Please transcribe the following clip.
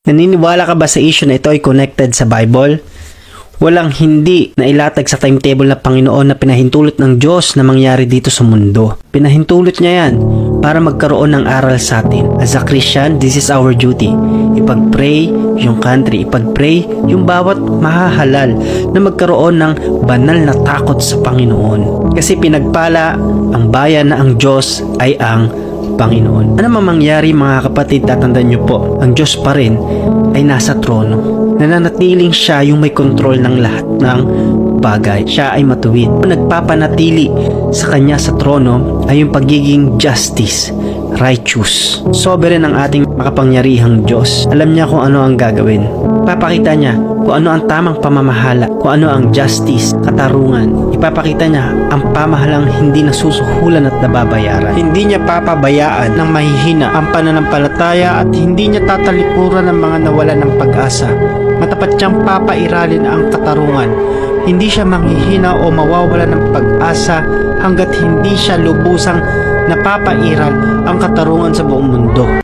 Naniniwala ka ba sa issue na ito ay connected sa Bible? Walang hindi na ilatag sa timetable na Panginoon na pinahintulot ng Diyos na mangyari dito sa mundo. Pinahintulot niya yan para magkaroon ng aral sa atin. As a Christian, this is our duty. Ipag-pray yung country, ipag-pray yung bawat mahahalal na magkaroon ng banal na takot sa Panginoon. Kasi pinagpala ang bayan na ang Diyos ay ang Panginoon. Ano man mangyari mga kapatid, tatandaan niyo po, ang Diyos pa rin ay nasa trono. Nananatiling siya yung may control ng lahat ng bagay. Siya ay matuwid. Nagpapanatili sa kanya sa trono ay yung pagiging justice, righteous. Sovereign ang ating makapangyarihang Diyos. Alam niya kung ano ang gagawin. Ipapakita niya kung ano ang tamang pamamahala, kung ano ang justice, katarungan. Ipapakita niya ang pamahalang hindi nasusuhulan at nababayaran. Hindi niya papabayaan ng mahihina ang pananampalataya at hindi niya tatalikuran ng mga nawalan ng pag-asa. Matapat siyang papairalin ang katarungan. Hindi siya manghihina o mawawala ng pag-asa hanggat hindi siya lubusang napapairal ang katarungan sa buong mundo.